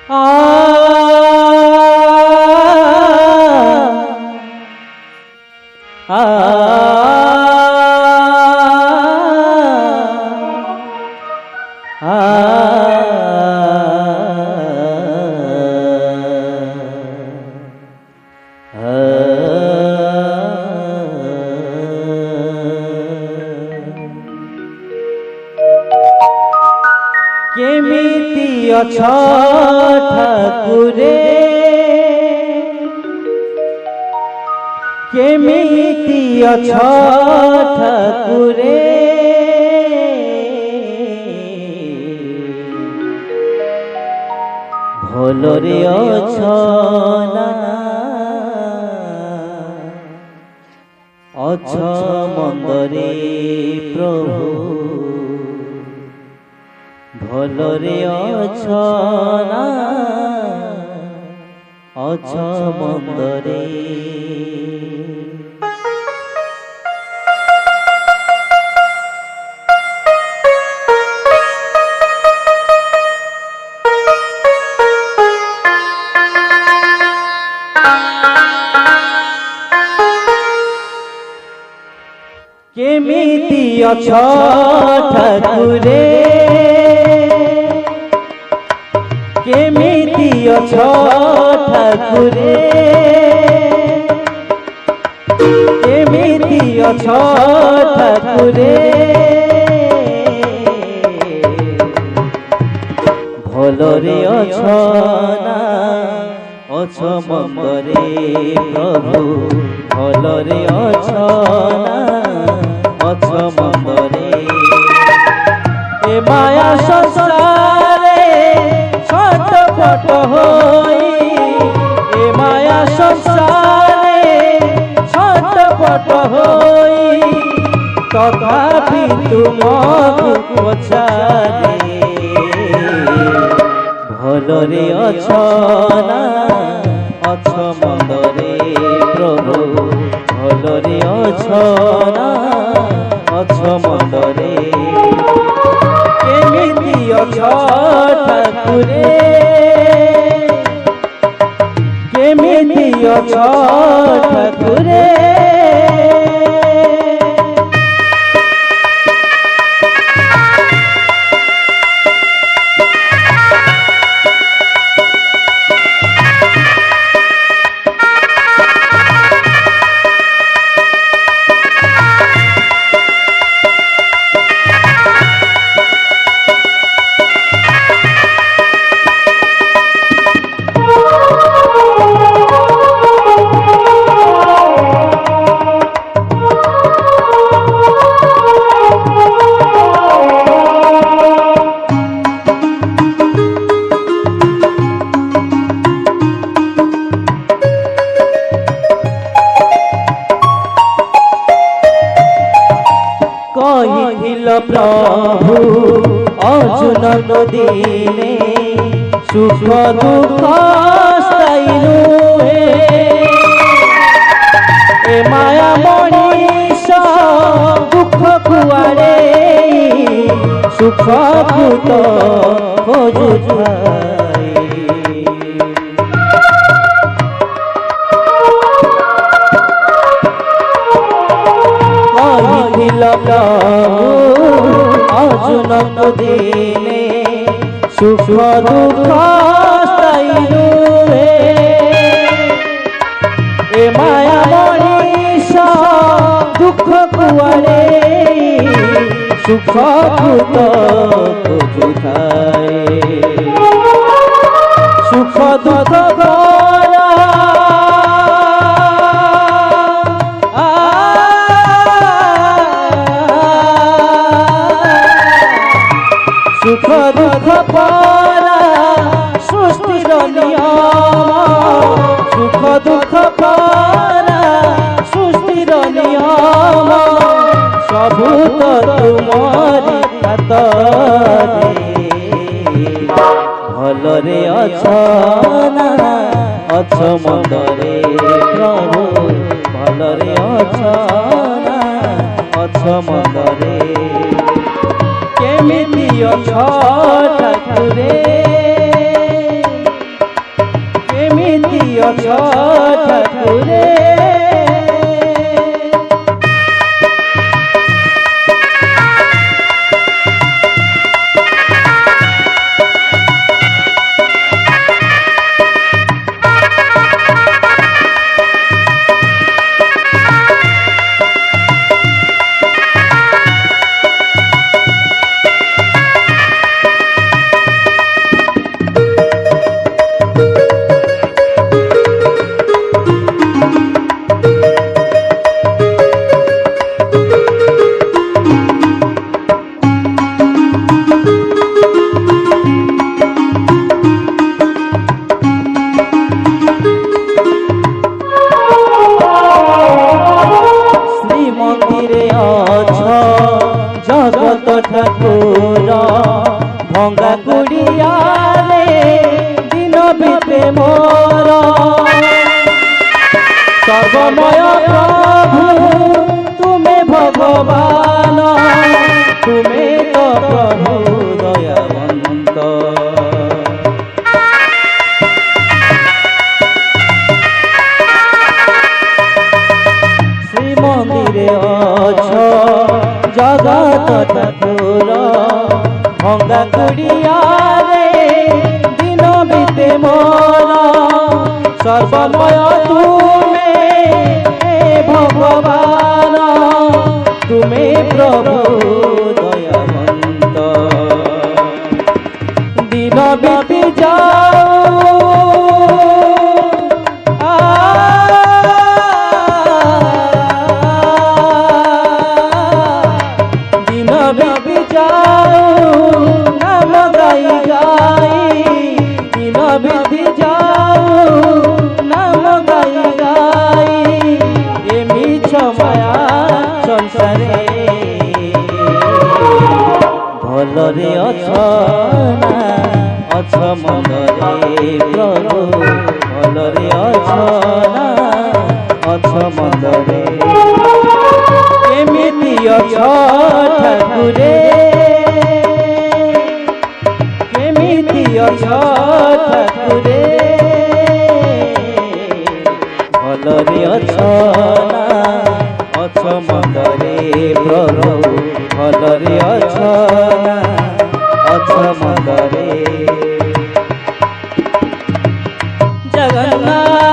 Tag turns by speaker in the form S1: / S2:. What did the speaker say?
S1: आ आ केमिति अछ ठाकुरे केमिति अछ ठाकुरे भलरे अछ ना अछ मंदरे प्रभु भलरे अछ ना अछ मंदरे केमिति अछ ठाकुरे केमिति अछ ठाकुरे केमिति अछ ठाकुरे भलरे अछ ना अछ मंदरे प्रभु भलरे अछ ना अछ मंदरे ए माया संसारे छटपट होई ए माया संसारे छटपट होई तथापि तुमको पछारे भलरे अछ ना अछ मंदरे प्रभु भलरे अछ ना अछ मंदरे केमिति अछ ठाकुरे केमिति अछ ठाकुरे कहिल प्रभु अर्जुन नदीने सुख दुख स्थायी नुहे ए माया मनीष दुख कुआरे सुख भूत खोजुथाए अर्जुन नदीने सुख दुख स्थायी नुहे ए माया मनीष दुख कुआरे सुख भूत खोजुथाए सुख दुख सुख दुख परा सृष्टिर नियम सुख दुख परा सृष्टिर नियम सबू तो तुमरी हाथरे भलरे अछ ना अछ मंदरे प्रभु भलरे अछ ना अछ मंदरे केमिति अछ ठाकुरे ଅଛ ଠାକୁରେ। জগত ঠাকুর ভঙ্গা কুড়িয়ারে দিন বিতে মোর সর্বময় প্রভু তুমি ভগবান তুমি তো প্রভু দয়াবন্ত। শ্রীমন্দিরে অছ জগত ঠাকুর ভঙ্গা কুড়িয়ারে দিন বিতে মোর সর্বময় তুমি ভগবান তুমি প্রভু দয়াবন্ত। দিন বিতে যাও বিবি যাও নাম গাই গাই দিন বিধি যাও নাম গাই গাই এমি ছমায়া সংসারে ভলরে অছ না অছ মন্দরে প্রভু ভলরে অছ না অছ মন্দরে কেমিতি অছ ঠাকুরে কেমিতি অছ ঠাকুরে ভলরে অছ না অছ মন্দরে প্রভু ভলরে অছ না অছ মন্দরে। জগন্নাথ